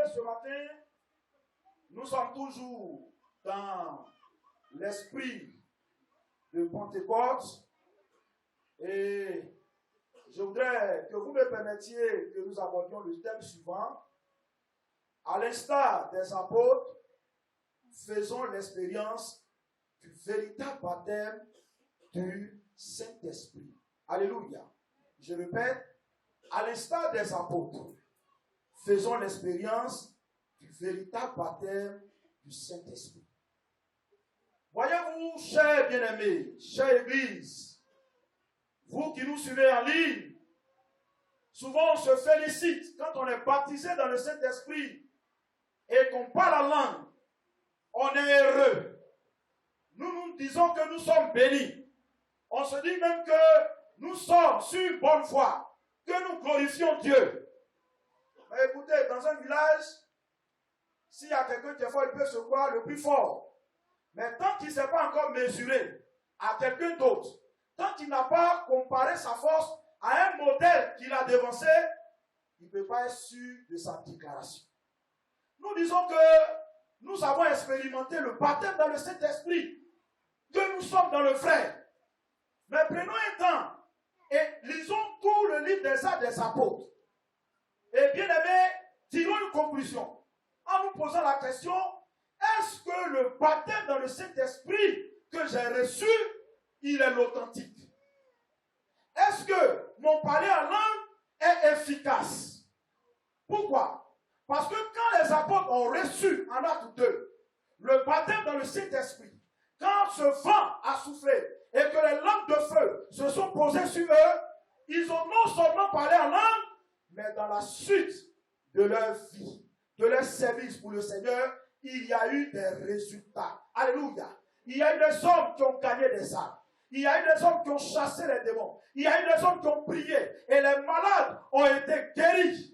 ce matin, nous sommes toujours dans l'esprit de Pentecôte et je voudrais que vous me permettiez que nous abordions le thème suivant. À l'instar des apôtres, faisons l'expérience du véritable baptême du Saint-Esprit. Alléluia. Je répète, à l'instar des apôtres, faisons l'expérience du véritable baptême du Saint-Esprit. Voyez-vous, chers bien-aimés, chère Église, vous qui nous suivez en ligne, souvent on se félicite quand on est baptisé dans le Saint-Esprit et qu'on parle la langue. On est heureux. Nous disons que nous sommes bénis. On se dit même que nous sommes sur une bonne voie, que nous glorifions Dieu. Mais écoutez, dans un village, s'il y a quelqu'un qui est fort, il peut se croire le plus fort. Mais tant qu'il ne s'est pas encore mesuré à quelqu'un d'autre, tant qu'il n'a pas comparé sa force à un modèle qu'il a devancé, il ne peut pas être sûr de sa déclaration. Nous disons que nous avons expérimenté le baptême dans le Saint-Esprit, que nous sommes dans le frère. Mais prenons un temps et lisons tout le livre des Actes des Apôtres. Et bien aimé, tirons une conclusion en nous posant la question, est-ce que le baptême dans le Saint-Esprit que j'ai reçu, il est l'authentique? Est-ce que mon parler en langue est efficace? Pourquoi? Parce que quand les apôtres ont reçu en Acte 2 le baptême dans le Saint-Esprit, quand ce vent a soufflé et que les lampes de feu se sont posées sur eux, ils ont non seulement parlé en langue, mais dans la suite de leur vie, de leur service pour le Seigneur, il y a eu des résultats. Alléluia. Il y a eu des hommes qui ont gagné des âmes. Il y a eu des hommes qui ont chassé les démons. Il y a eu des hommes qui ont prié et les malades ont été guéris.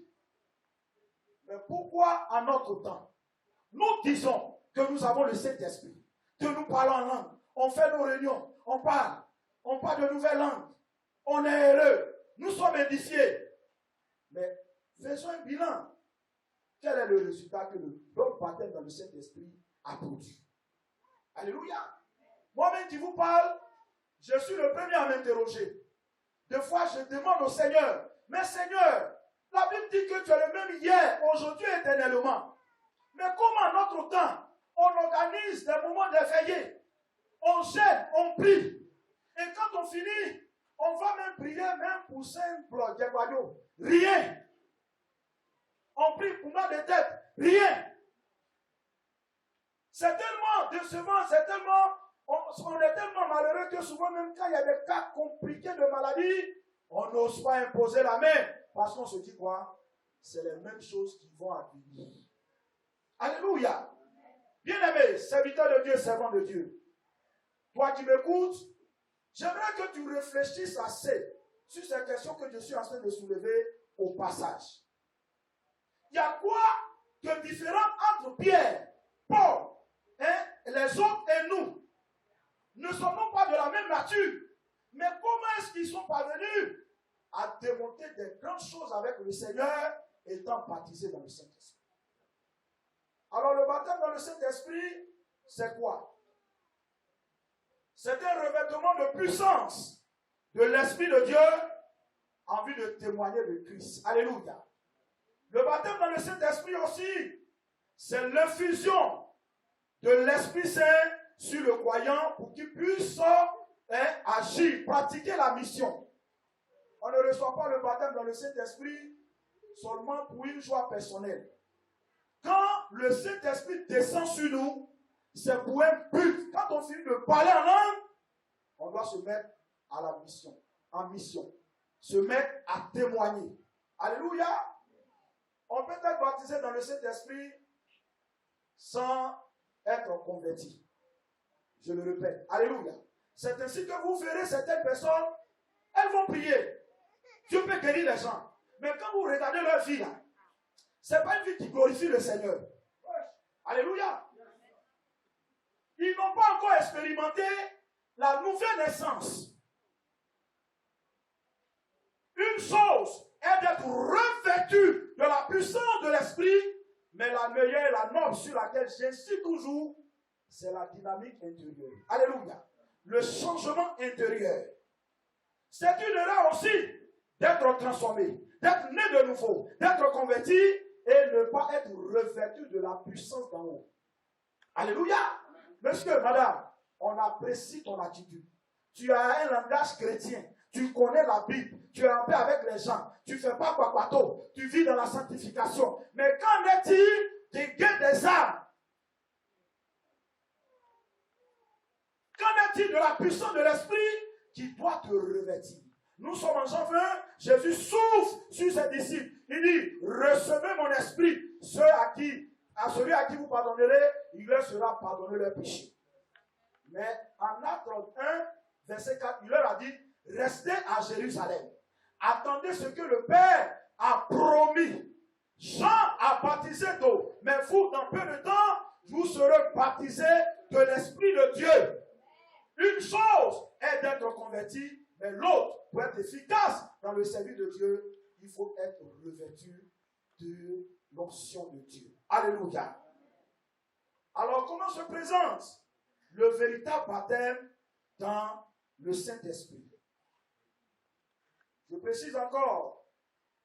Mais pourquoi à notre temps, nous disons que nous avons le Saint-Esprit, que nous parlons en langue, on fait nos réunions, on parle de nouvelles langues, on est heureux, nous sommes édifiés. Mais faisons un bilan. Quel est le résultat que le bon baptême dans le Saint-Esprit a produit? Alléluia. Moi-même qui vous parle, je suis le premier à m'interroger. Des fois, je demande au Seigneur, mais Seigneur, la Bible dit que tu es le même hier, aujourd'hui et éternellement. Mais comment à notre temps, on organise des moments de veillée, on gêne, on prie. Et quand on finit, on va même prier, même pour simple diaboyo. Rien. On prie pour mal de tête. Rien. C'est tellement décevant, on est tellement malheureux que souvent, même quand il y a des cas compliqués de maladie, on n'ose pas imposer la main. Parce qu'on se dit quoi? C'est les mêmes choses qui vont arriver. Alléluia. Bien-aimé, serviteur de Dieu, servant de Dieu. Toi qui m'écoutes, j'aimerais que tu réfléchisses assez sur ces questions que je suis en train de soulever au passage. Il y a quoi de différent entre Pierre, Paul, les autres et nous? Ne sommes-nous pas de la même nature? Mais comment est-ce qu'ils sont parvenus à démontrer des grandes choses avec le Seigneur étant baptisés dans le Saint-Esprit? Alors le baptême dans le Saint-Esprit, c'est quoi? C'est un revêtement de puissance de l'Esprit de Dieu en vue de témoigner de Christ. Alléluia. Le baptême dans le Saint-Esprit aussi, c'est l'infusion de l'Esprit Saint sur le croyant pour qu'il puisse agir, pratiquer la mission. On ne reçoit pas le baptême dans le Saint-Esprit seulement pour une joie personnelle. Quand le Saint-Esprit descend sur nous, c'est pour un but. Quand on finit de parler en langue, on doit se mettre à la mission, en mission. Se mettre à témoigner. Alléluia. On peut être baptisé dans le Saint-Esprit sans être converti. Je le répète. Alléluia. C'est ainsi que vous verrez certaines personnes, elles vont prier. Dieu peut guérir les gens. Mais quand vous regardez leur vie, là, ce n'est pas une vie qui glorifie le Seigneur. Alléluia. Ils n'ont pas encore expérimenté la nouvelle naissance. Une chose est d'être revêtu de la puissance de l'Esprit, mais Mais la meilleure, la norme sur laquelle j'insiste toujours, c'est la dynamique intérieure. Alléluia. Le changement intérieur. C'est une erreur aussi d'être transformé, d'être né de nouveau, d'être converti et ne pas être revêtu de la puissance d'en haut. Alléluia. Monsieur, madame, on apprécie ton attitude. Tu as un langage chrétien. Tu connais la Bible. Tu es en paix avec les gens. Tu ne fais pas papato. Tu vis dans la sanctification. Mais qu'en est-il des gains des âmes? Qu'en est-il de la puissance de l'esprit qui doit te revêtir? Nous sommes en Jean 20. Jésus souffle sur ses disciples. Il dit, recevez mon esprit. À celui à qui vous pardonnerez, il leur sera pardonné leur péché. Mais en Actes 1, verset 4, il leur a dit, restez à Jérusalem. Attendez ce que le Père a promis. Jean a baptisé d'eau. Mais vous, dans peu de temps, vous serez baptisés de l'Esprit de Dieu. Une chose est d'être converti, mais l'autre, pour être efficace dans le service de Dieu, il faut être revêtu de l'onction de Dieu. Alléluia. Alors, comment se présente le véritable baptême dans le Saint-Esprit? Je précise encore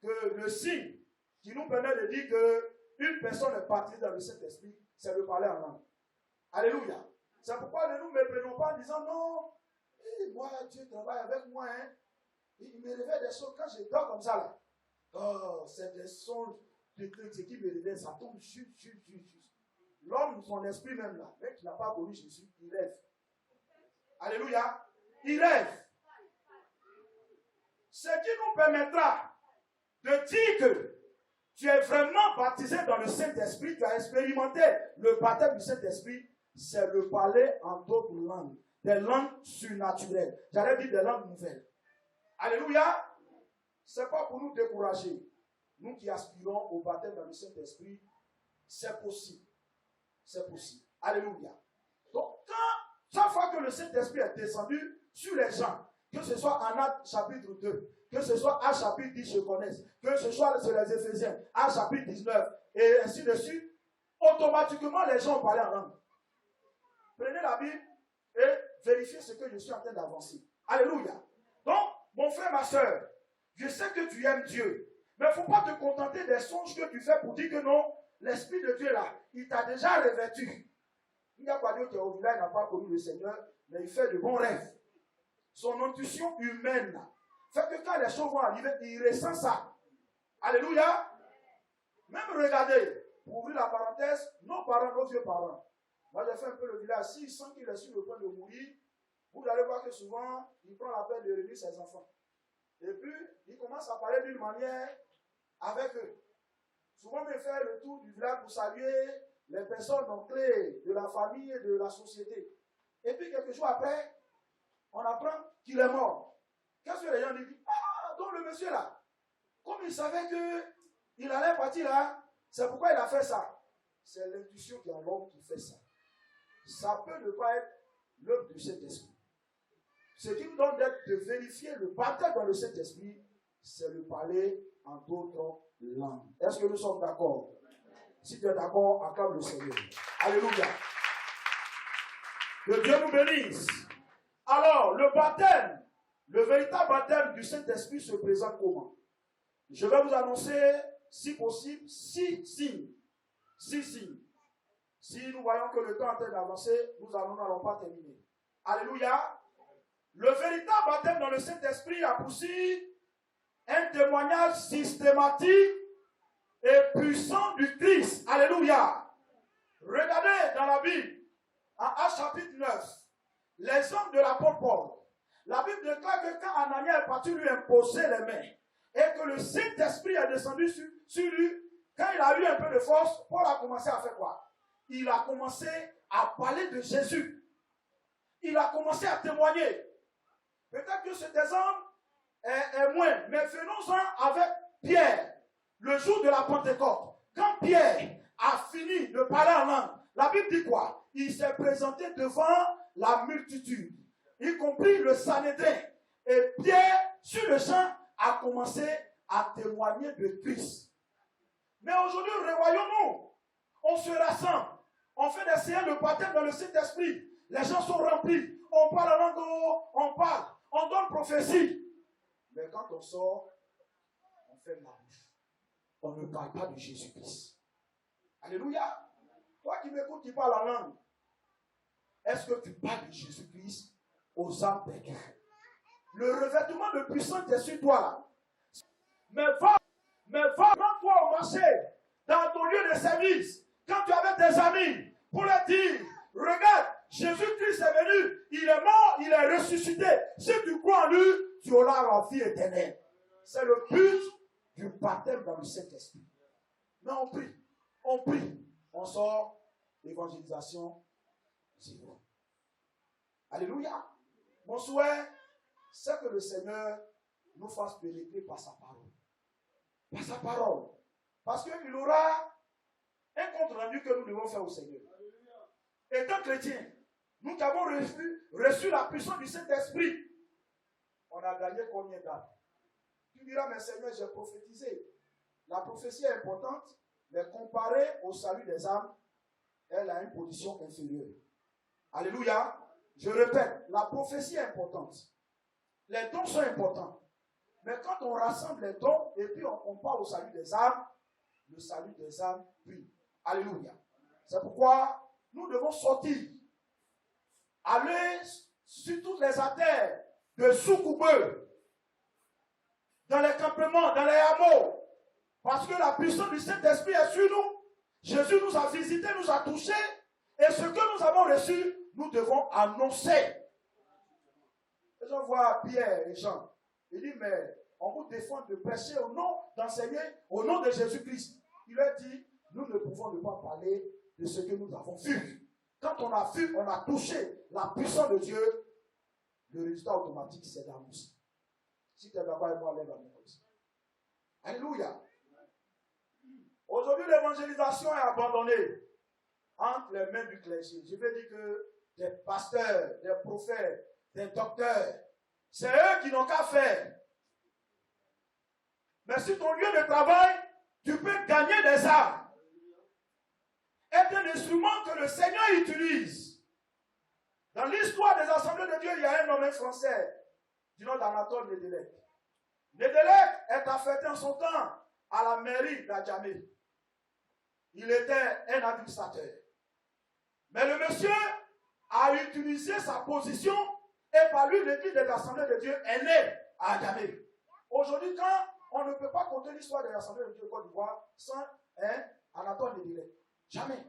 que le signe qui nous permet de dire qu'une personne est baptisée dans le Saint-Esprit, c'est le parler en langue. Alléluia. C'est pourquoi ne nous méprenons pas en disant non, moi Dieu travaille avec moi. Hein. Il me révèle des choses quand je dors comme ça. Là. Oh, c'est des sons de qui me révèlent, ça tombe juste. L'homme, son esprit même là, même qui n'a pas connu Jésus, il rêve. Alléluia. Il rêve. Ce qui nous permettra de dire que tu es vraiment baptisé dans le Saint-Esprit, tu as expérimenté le baptême du Saint-Esprit, c'est le parler en d'autres langues, des langues surnaturelles. J'allais dire des langues nouvelles. Alléluia. Ce n'est pas pour nous décourager. Nous qui aspirons au baptême dans le Saint-Esprit, c'est possible. C'est possible. Alléluia. Donc, chaque fois que le Saint-Esprit est descendu sur les gens, que ce soit en Actes chapitre 2, que ce soit à chapitre 10, je connais, que ce soit sur les Éphésiens, à chapitre 19, et ainsi de suite, automatiquement les gens parlaient en langue. Prenez la Bible et vérifiez ce que je suis en train d'avancer. Alléluia. Donc, mon frère, ma soeur, je sais que tu aimes Dieu, mais il ne faut pas te contenter des songes que tu fais pour dire que non, l'Esprit de Dieu là, il t'a déjà revêtu. Il n'y a pas Dieu qui est au village, il n'a pas connu le Seigneur, mais il fait de bons rêves. Son intuition humaine là, fait que quand les choses vont arriver, il ressent ça. Alléluia. Même regardez, pour ouvrir la parenthèse, nos parents, nos vieux parents. Moi j'ai fait un peu le village, s'il sent qu'il est sur le point de mourir, vous allez voir que souvent, il prend la peine de réunir ses enfants. Et puis, il commence à parler d'une manière avec eux. Souvent, il fait le tour du village pour saluer les personnes clés de la famille et de la société. Et puis, quelques jours après, on apprend qu'il est mort. Qu'est-ce que les gens disent? Ah, donc le monsieur là, comme il savait qu'il allait partir là, c'est pourquoi il a fait ça. C'est l'intuition qui est en l'homme qui fait ça. Ça peut ne pas être l'œuvre du Saint-Esprit. Ce qui nous donne de vérifier le baptême dans le Saint-Esprit, c'est le parler en d'autres langues. Est-ce que nous sommes d'accord? Si tu es d'accord, acclame le Seigneur. Alléluia. Que Dieu nous bénisse. Alors, le baptême, le véritable baptême du Saint-Esprit se présente comment? Je vais vous annoncer, si possible, 6 signes. 6 signes. Si nous voyons que le temps est en train d'avancer, nous n'allons pas terminer. Alléluia. Le véritable baptême dans le Saint-Esprit a poussé un témoignage systématique et puissant du Christ. Alléluia. Regardez dans la Bible, en Actes chapitre 9, les hommes de l'apôtre Paul. La Bible déclare que quand Ananias est parti lui imposer les mains et que le Saint-Esprit est descendu sur lui, quand il a eu un peu de force, Paul a commencé à faire quoi? Il a commencé à parler de Jésus. Il a commencé à témoigner. Peut-être que cet exemple est moins, mais faisons-en avec Pierre, le jour de la Pentecôte. Quand Pierre a fini de parler en langue, la Bible dit quoi? Il s'est présenté devant la multitude, y compris le Sanhédrin. Et Pierre, sur le champ, a commencé à témoigner de Christ. Mais aujourd'hui, revoyons-nous se rassemble, on fait des séances de baptême dans le Saint-Esprit. Les gens sont remplis. On parle en langue, on parle. On donne prophétie. Mais quand on sort, on fait la bouche. On ne parle pas de Jésus-Christ. Alléluia. Toi qui m'écoutes, qui parles en langue, est-ce que tu parles de Jésus-Christ aux âmes perdues? Le revêtement de puissance est sur toi là. Mais va, rends-toi au marché, dans ton lieu de service, quand tu es avec tes amis, pour leur dire, regarde, Jésus-Christ est venu, il est mort, il est ressuscité. Si tu crois en lui, tu auras la vie éternelle. C'est le but du baptême dans le Saint-Esprit. Mais on prie, on sort, évangélisation, zéro. Alléluia. Mon souhait, c'est que le Seigneur nous fasse pénétrer par sa parole. Par sa parole. Parce qu'il aura un compte rendu que nous devons faire au Seigneur. Étant chrétiens, nous qui avons reçu la puissance du Saint-Esprit, on a gagné combien d'âmes? Tu diras, mais Seigneur, j'ai prophétisé. La prophétie est importante, mais comparée au salut des âmes, elle a une position inférieure. Alléluia. Je répète, la prophétie est importante. Les dons sont importants. Mais quand on rassemble les dons et puis on compare au salut des âmes, le salut des âmes brille. Alléluia. C'est pourquoi nous devons sortir, aller sur toutes les artères de Soukoubeu, dans les campements, dans les hameaux, parce que la puissance du Saint-Esprit est sur nous. Jésus nous a visités, nous a touchés, et ce que nous avons reçu, nous devons annoncer. Les gens voient Pierre et Jean. Il dit, mais on vous défend de prêcher au nom, d'enseigner au nom de Jésus-Christ. Il leur dit, nous ne pouvons pas parler de ce que nous avons vu. Quand on a vu, on a touché la puissance de Dieu, le résultat automatique, c'est d'annoncer. Si tu es d'accord avec moi, lève la main comme ça. Alléluia. Aujourd'hui, l'évangélisation est abandonnée entre les mains du clergé. Je veux dire que des pasteurs, des prophètes, des docteurs, c'est eux qui n'ont qu'à faire. Mais sur ton lieu de travail, tu peux gagner des âmes. Est un instrument que le Seigneur utilise. Dans l'histoire des assemblées de Dieu, il y a un nommé français, du nom d'Anatole Nedelec. Nedelec est affecté en son temps à la mairie d'Adjamé. Il était un administrateur. Mais le monsieur a utilisé sa position et par lui, l'église des assemblées de Dieu est née à Adjamé. Aujourd'hui, quand on ne peut pas compter l'histoire des assemblées de Dieu de Côte d'Ivoire sans Anatole Nedelec. Jamais.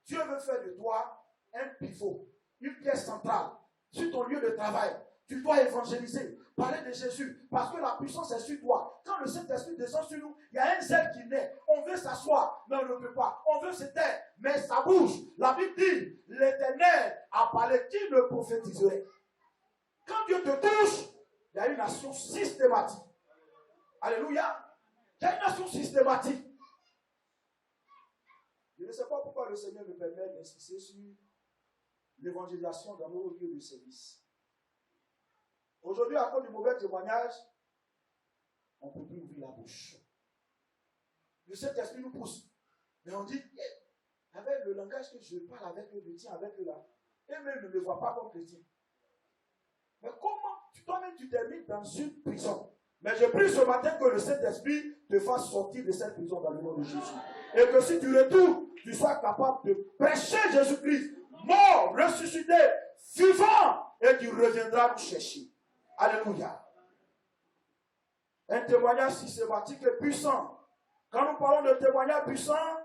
Dieu veut faire de toi un pivot, une pièce centrale sur ton lieu de travail. Tu dois évangéliser, parler de Jésus, parce que la puissance est sur toi. Quand le Saint-Esprit descend sur nous, il y a un zèle qui naît. On veut s'asseoir, mais on ne peut pas. On veut se taire, mais ça bouge. La Bible dit, l'Éternel a parlé, qui le prophétiserait? Quand Dieu te touche, il y a une action systématique. Alléluia. Il y a une action systématique. Je ne sais pas pourquoi le Seigneur me permet d'insister sur l'évangélisation dans nos lieux de service. Aujourd'hui, à cause du mauvais témoignage, on ne peut plus ouvrir la bouche. Le Saint-Esprit nous pousse. Mais on dit, avec le langage que je parle avec eux, je tiens avec eux là, eux-mêmes ne me voient pas comme chrétien. Mais comment toi-même tu termines dans une prison? Mais je prie ce matin que le Saint-Esprit te fasse sortir de cette prison dans le nom de Jésus. Et que si tu retournes, tu sois capable de prêcher Jésus-Christ, mort, ressuscité, vivant, et tu reviendras nous chercher. Alléluia. Un témoignage systématique et puissant. Quand nous parlons de témoignage puissant,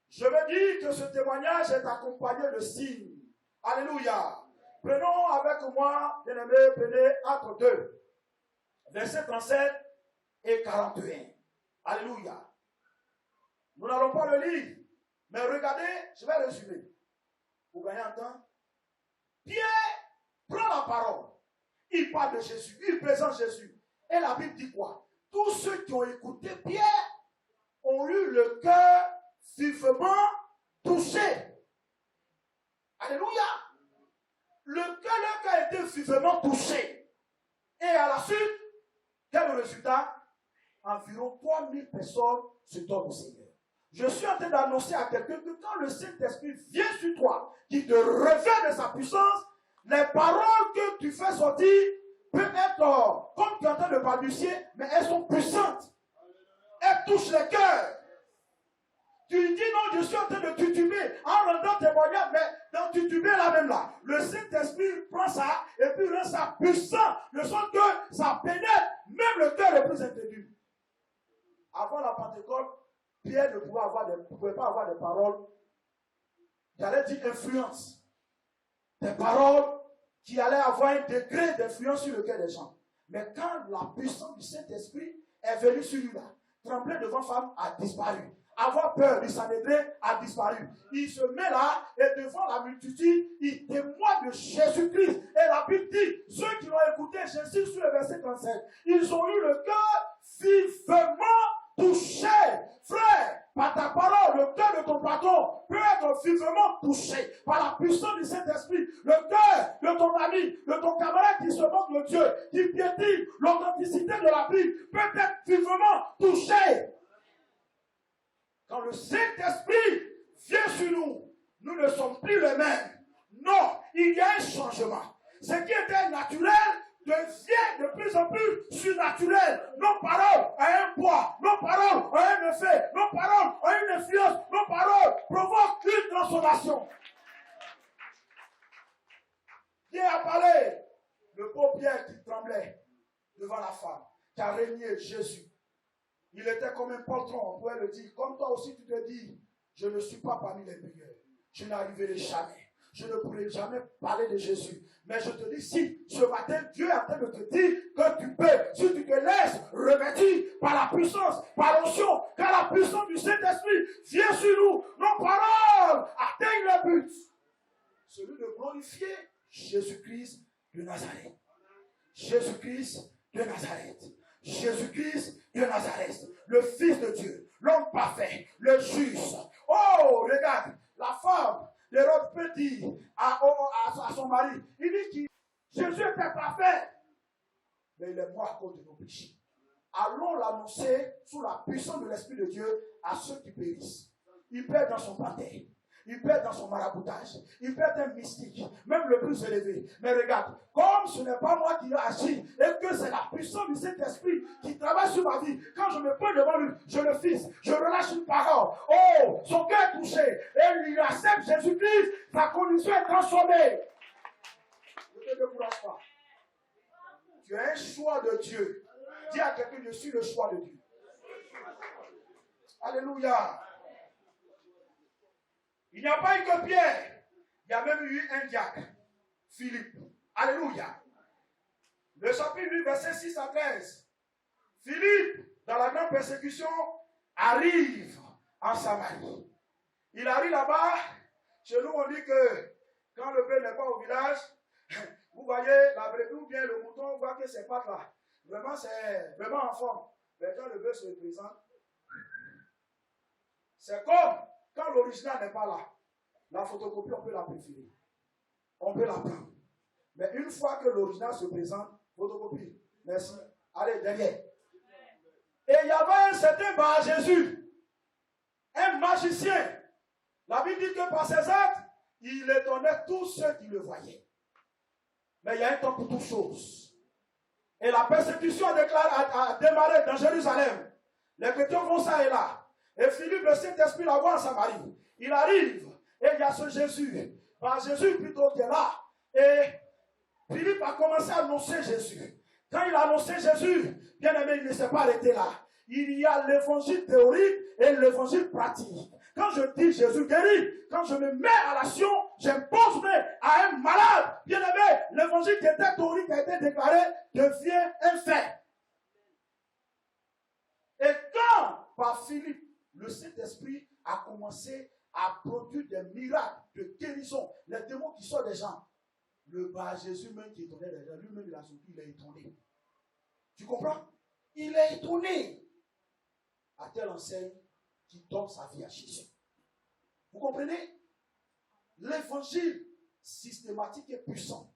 je veux dire que ce témoignage est accompagné de signes. Alléluia. Prenons avec moi, bien-aimés, prenez Actes 2, versets 37 et 41. Alléluia. Nous n'allons pas le lire, mais regardez, je vais résumer. Pour gagner un temps. Pierre prend la parole. Il parle de Jésus, il présente Jésus. Et la Bible dit quoi? Tous ceux qui ont écouté Pierre ont eu le cœur vivement touché. Alléluia. Leur cœur a été vivement touché. Et à la suite, quel est le résultat? Environ 3000 personnes se donnent au Seigneur. Je suis en train d'annoncer à quelqu'un que quand le Saint-Esprit vient sur toi, qu'il te revêt de sa puissance, les paroles que tu fais sortir peuvent être, comme tu es en train de balbutier, mais elles sont puissantes. Elles touchent les cœurs. Tu dis non, je suis en train de tutuber en rendant témoignage, mais dans tutuber là même là, le Saint-Esprit prend ça et puis rend ça puissant, de sorte que ça pénètre même le cœur le plus intérieur. Avant la Pentecôte, Pierre ne pouvait pas avoir des paroles, j'allais dire influence, des paroles qui allaient avoir un degré d'influence sur le cœur des gens. Mais quand la puissance du Saint-Esprit est venue sur lui là, trembler devant femme a disparu. Avoir peur du Sanhédrin a disparu. Il se met là et devant la multitude, il témoigne de Jésus-Christ. Et la Bible dit, ceux qui l'ont écouté, Jésus sur le verset 37, ils ont eu le cœur vivement touché. Frère, par ta parole, le cœur de ton patron peut être vivement touché par la puissance du Saint-Esprit. Le cœur de ton ami, de ton camarade qui se moque de Dieu, qui piétine l'authenticité de la Bible, peut être vivement touché. Quand le Saint-Esprit vient sur nous, nous ne sommes plus les mêmes. Non, il y a un changement. Ce qui était naturel devient de plus en plus surnaturel. Nos paroles ont un poids, nos paroles ont un effet, nos paroles ont une influence, nos paroles provoquent une transformation. Pierre a parlé, le pauvre Pierre qui tremblait devant la femme, qui a régné Jésus. Il était comme un poltron, on pourrait le dire. Comme toi aussi, tu te dis, je ne suis pas parmi les meilleurs. Je n'arriverai jamais. Je ne pourrai jamais parler de Jésus. Mais je te dis, si ce matin, Dieu est en train de te dire que tu peux, si tu te laisses revêtir par la puissance, par l'onction, car la puissance du Saint-Esprit vient sur nous, nos paroles atteignent le but. Celui de glorifier Jésus-Christ de Nazareth. Jésus-Christ de Nazareth. Jésus-Christ de Nazareth, le Fils de Dieu, l'homme parfait, le juste. Oh, regarde, la femme, l'Héroïde peut dire à son mari, il dit que Jésus était parfait, mais il est mort à cause de nos péchés. Allons l'annoncer sous la puissance de l'Esprit de Dieu à ceux qui périssent. Il peut être dans son baptême. Il peut être dans son maraboutage. Il peut être un mystique, même le plus élevé. Mais regarde, comme ce n'est pas moi qui agis, et que c'est la puissance du Saint-Esprit qui travaille sur ma vie, quand je me prends devant lui, je le fixe, je relâche une parole. Oh, son cœur est touché. Et il accepte Jésus-Christ, sa condition est transformée. Ne te décourage pas. Tu as un choix de Dieu. Dis à quelqu'un, je suis le choix de Dieu. Alléluia. Il n'y a pas eu que Pierre. Il y a même eu un diacre, Philippe. Alléluia. Le chapitre 8, verset 6 à 13. Philippe, dans la grande persécution, arrive en Samarie. Il arrive là-bas. Chez nous, on dit que quand le père n'est pas au village, vous voyez la brebis ou bien le mouton, on voit que c'est pas là. Vraiment, c'est vraiment en forme. Mais quand le bœuf se présente, c'est comme quand l'original n'est pas là. La photocopie, on peut la préférer. On peut la prendre. Mais une fois que l'original se présente, photocopie. Merci. Allez, derrière. Et il y avait un certain Bar Jésus, un magicien. La Bible dit que par ses actes, il étonnait tous ceux qui le voyaient. Mais il y a un temps pour toutes choses. Et la persécution a démarré dans Jérusalem. Les chrétiens vont ça et là. Et Philippe, le Saint-Esprit, la voit en Samarie. Il arrive. Et il y a ce Jésus. Par Jésus plutôt qui est là. Et Philippe a commencé à annoncer Jésus. Quand il a annoncé Jésus, bien aimé, il ne s'est pas arrêté là. Il y a l'évangile théorique et l'évangile pratique. Quand je dis Jésus guérit, quand je me mets à l'action, j'impose à un malade. Bien aimé, l'évangile qui était théorique, qui a été déclaré, devient un fait. Et quand, par Philippe, le Saint-Esprit a commencé à produire des miracles de guérison, les démons qui sortent des gens, le Bar Jésus même qui étonnait les gens, lui-même il a sorti, il est étonné. Tu comprends? Il est étonné. À telle enseigne qui donne sa vie à Jésus. Vous comprenez? L'évangile systématique est puissant.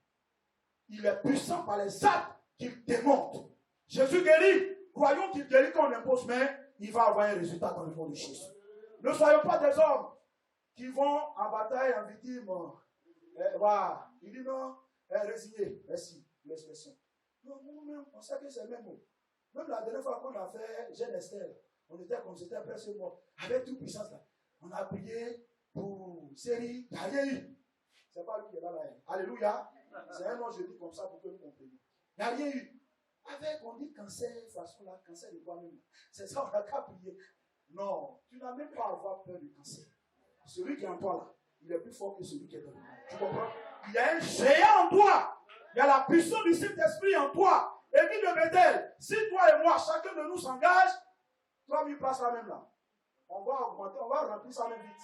Il est puissant par les actes qu'il démontre. Jésus guérit. Croyons qu'il guérit quand on impose, mais il va avoir un résultat dans le nom de Jésus. Ne soyons pas des hommes qui vont en bataille, en victime. Voilà. Il dit non, résigné. Merci, l'expression. Non, nous-mêmes, on sait que c'est le même mot. Même la dernière fois qu'on a fait Jeune Esther, on était comme c'était presque mort. Avec toute puissance là. On a prié pour série, il n'y a rien eu. C'est pas lui qui est là. Alléluia. C'est un nom, je dis comme ça pour que nous comprenions. Il n'y a rien eu. Avec, on dit cancer, façon là, cancer de toi-même. C'est ça, on n'a qu'à prier. Non, tu n'as même pas à avoir peur du cancer. Celui qui est en toi là, il est plus fort que celui qui est en toi. Tu comprends? Il y a un géant en toi. Il y a la puissance du Saint-Esprit en toi. Et dit de Bethel, si toi et moi, chacun de nous s'engage, 3000 places là même là. On va augmenter, on va remplir ça même vite.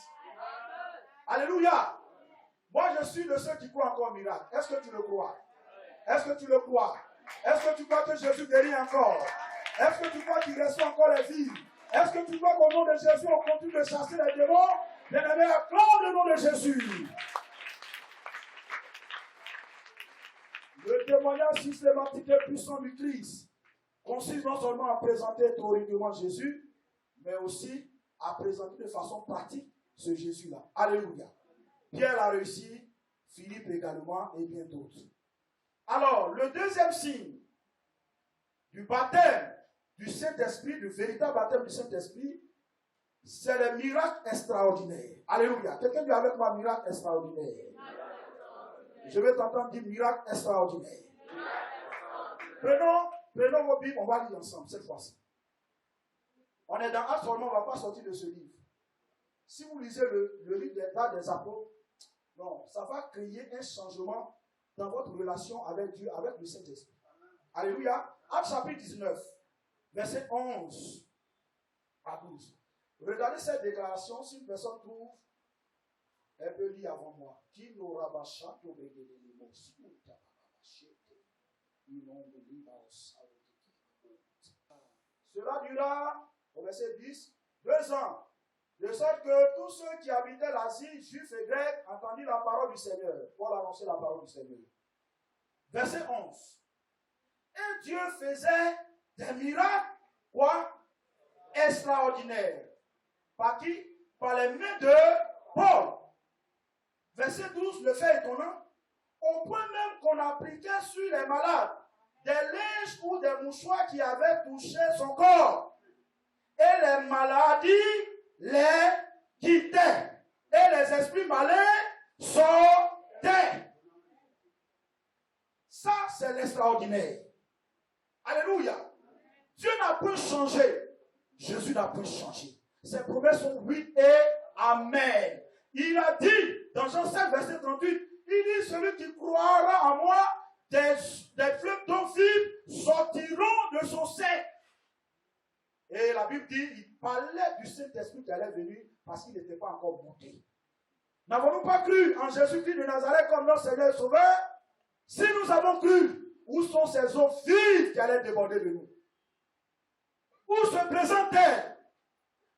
Alléluia. Moi, je suis de ceux qui croient encore au miracle. Est-ce que tu le crois? Est-ce que tu le crois? Est-ce que tu crois que Jésus guérit encore? Est-ce que tu crois qu'il reçoit encore les vies? Est-ce que tu crois qu'au nom de Jésus, on continue de chasser les démons? Bien-aimé, acclame le nom de Jésus. Le témoignage systématique et puissant du Christ consiste non seulement à présenter théoriquement Jésus, mais aussi à présenter de façon pratique ce Jésus-là. Alléluia. Pierre a réussi, Philippe également, et bien d'autres. Alors, le deuxième signe du baptême du Saint-Esprit, du véritable baptême du Saint-Esprit, c'est le miracle extraordinaire. Alléluia. Quelqu'un dit avec moi miracle extraordinaire. Je vais t'entendre dire miracle extraordinaire. Prenons vos Bibles, on va lire ensemble cette fois-ci. On est dans Actes seulement, on ne va pas sortir de ce livre. Si vous lisez le livre des apôtres, non, ça va créer un changement dans votre relation avec Dieu, avec le Saint-Esprit. Alléluia. Actes chapitre 19, verset 11 à 12. Regardez cette déclaration, si une personne trouve, elle peut lire avant moi. Qui n'aura pas chanté au Cela dura, au verset 10, 2 ans. De sorte que tous ceux qui habitaient l'Asie, juifs et grecs, entendirent la parole du Seigneur. Paul annonçait la parole du Seigneur. Verset 11. Et Dieu faisait des miracles, quoi? Extraordinaires. Par qui? Par les mains de Paul. Verset 12, le fait étonnant. Au point même qu'on appliquait sur les malades des linges ou des mouchoirs qui avaient touché son corps. Et les maladies les quittaient. Et les esprits malins sortaient. Ça, c'est l'extraordinaire. Alléluia. Dieu n'a pas changé. Jésus n'a pas changé. Ses promesses sont oui et amen. Il a dit dans Jean 5, verset 38, il dit celui qui croira en moi, des fleuves d'eau vive sortiront de son sein. Et la Bible dit, il parlait du Saint-Esprit qui allait venir parce qu'il n'était pas encore monté. N'avons-nous pas cru en Jésus-Christ de Nazareth comme notre Seigneur et Sauveur? Si nous avons cru, où sont ces eaux vives qui allaient déborder de nous? Où se présentent-elles?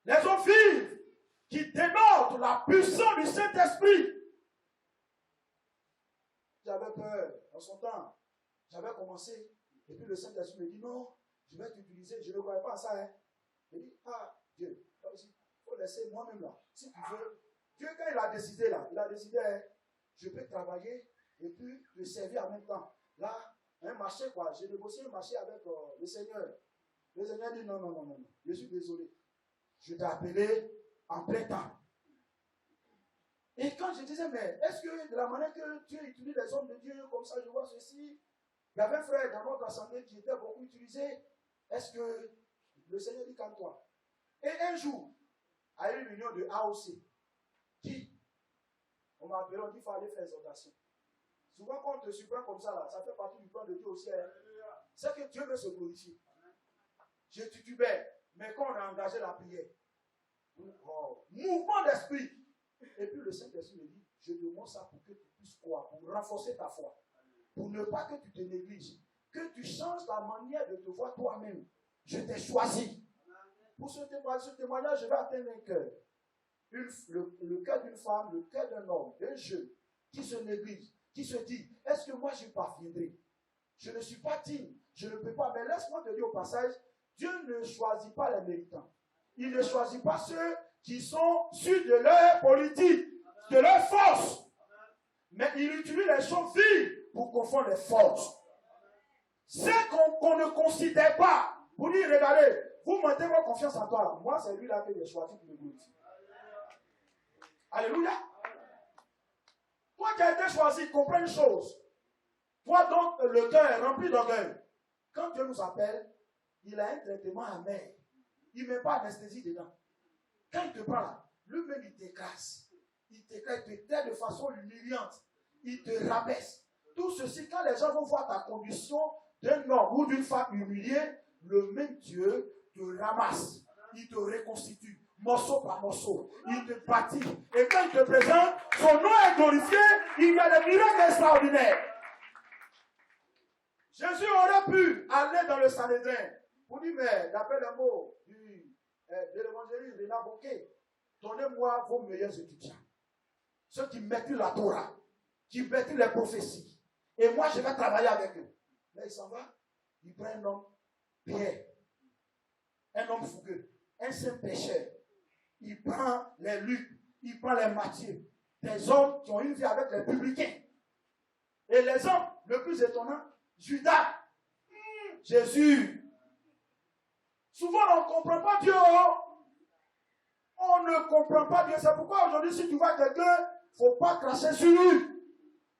Les eaux vives qui dénotent la puissance du Saint-Esprit. J'avais peur en son temps. J'avais commencé. Et puis le Saint-Esprit me dit non, je vais t'utiliser. Je ne croyais pas à ça. Hein. Il dit, ah, Dieu, il faut laisser moi-même là. Si tu veux. Dieu, quand il a décidé là, il a décidé, hein, je peux travailler et puis te servir en même temps. Là, un marché quoi. J'ai négocié un marché avec le Seigneur. Le Seigneur dit non, non, non, non. Je suis désolé. Je t'ai appelé en plein temps. Et quand je disais, mais est-ce que de la manière que Dieu utilise les hommes de Dieu, comme ça je vois ceci, il y avait un frère dans notre assemblée qui était beaucoup utilisé. Est-ce que le Seigneur dit calme-toi? Et un jour, à une réunion de AOC, on m'a appelé, on dit qu'il faut aller faire exhortation. Souvent, quand on te surprend comme ça, là, ça fait partie du plan de Dieu aussi. Hein. C'est que Dieu veut se glorifier. Je titubais, mais quand on a engagé la prière, mouvement d'esprit. Et puis le Saint-Esprit me dit, je demande ça pour que tu puisses croire, pour renforcer ta foi. Pour ne pas que tu te négliges. Que tu changes ta manière de te voir toi-même. Je t'ai choisi. Pour ce témoignage, je vais atteindre un cœur. Le cœur d'une femme, le cœur d'un homme, d'un jeune, qui se néglige, qui se dit, est-ce que moi je parviendrai? Je ne suis pas digne, je ne peux pas. Mais laisse-moi te dire au passage, Dieu ne choisit pas les méritants. Il ne choisit pas ceux qui sont sûrs de leur politique, de leur force. Mais ils utilisent les choses vives pour confondre les forces. C'est qu'on ne considère pas. Pour dire, regardez, vous mettez votre confiance en toi. Moi, c'est lui là que j'ai choisi pour me glorifier. Alléluia. Toi qui as été choisi, comprends une chose. Toi donc, le cœur est rempli d'orgueil. Quand Dieu nous appelle, il a un traitement amer. Il ne met pas d'anesthésie dedans. Quand il te prend là, lui-même il t'écrase. Il t'écrase, il te traite de façon humiliante. Il te rabaisse. Tout ceci, quand les gens vont voir ta condition d'un homme ou d'une femme humiliée, le même Dieu te ramasse. Il te reconstitue, morceau par morceau. Il te bâtit. Et quand il te présente, son nom est glorifié, il y a des miracles extraordinaires. Jésus aurait pu aller dans le Sanhédrin pour dire, mais d'après le mot de l'évangéliste Renard Bocquet, donnez-moi vos meilleurs étudiants. Ceux qui maîtrisent la Torah, qui maîtrisent les prophéties. Et moi, je vais travailler avec eux. Là, il s'en va. Il prend un homme, Pierre, un homme fougueux, un saint pécheur. Il prend les Luc, il prend les Matthieu, des hommes qui ont une vie avec les publicains. Et les hommes, le plus étonnant, Judas, Jésus. Souvent, on ne comprend pas Dieu. On ne comprend pas Dieu. C'est pourquoi aujourd'hui, si tu vois quelqu'un, il ne faut pas cracher sur lui.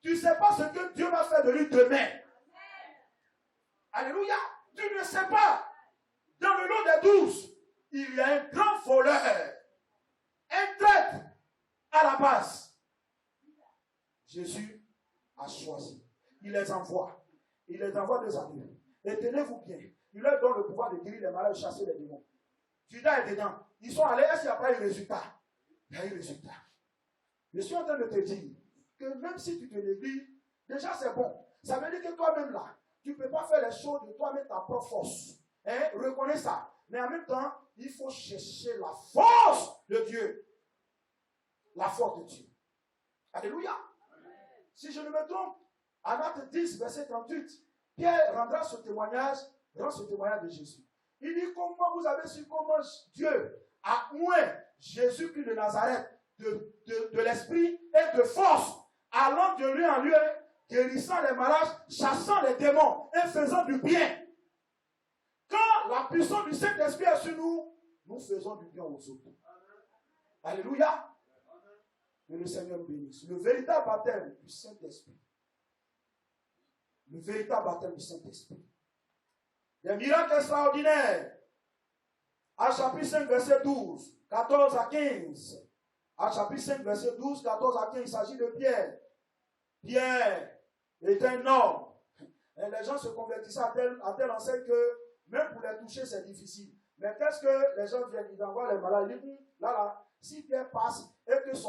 Tu ne sais pas ce que Dieu va faire de lui demain. Alléluia. Tu ne sais pas. Dans le lot des 12, il y a un grand voleur, un traître à la base. Jésus a choisi. Il les envoie. Il les envoie des amis. Et tenez-vous bien. Il leur donne le pouvoir de guérir les malades, de chasser les démons. Judas est dedans. Ils sont allés. Est-ce qu'il n'y a pas eu résultat? Il y a eu résultat. Je suis en train de te dire que même si tu te négliges, déjà c'est bon. Ça veut dire que toi-même là, tu ne peux pas faire les choses de toi-même ta propre force. Hein? Reconnais ça. Mais en même temps, il faut chercher la force de Dieu. La force de Dieu. Alléluia. Si je ne me trompe, en Acte 10, verset 38, Pierre rendra ce témoignage, de Jésus. Il dit comment vous avez su comment Dieu a oint Jésus-Christ de Nazareth de l'esprit et de force, allant de lieu en lieu, guérissant les malades, chassant les démons et faisant du bien. Quand la puissance du Saint-Esprit est sur nous, nous faisons du bien aux autres. Alléluia. Que le Seigneur bénisse. Le véritable baptême du Saint-Esprit. Le véritable baptême du Saint-Esprit. Des miracles extraordinaires. À chapitre 5, verset 12, 14 à 15. À chapitre 5, verset 12, 14 à 15, il s'agit de Pierre. Pierre est un homme. Et les gens se convertissaient à tel enseigne que même pour les toucher, c'est difficile. Mais qu'est-ce que les gens viennent, ils envoient les malades, ils disent, là, si Pierre passe et que son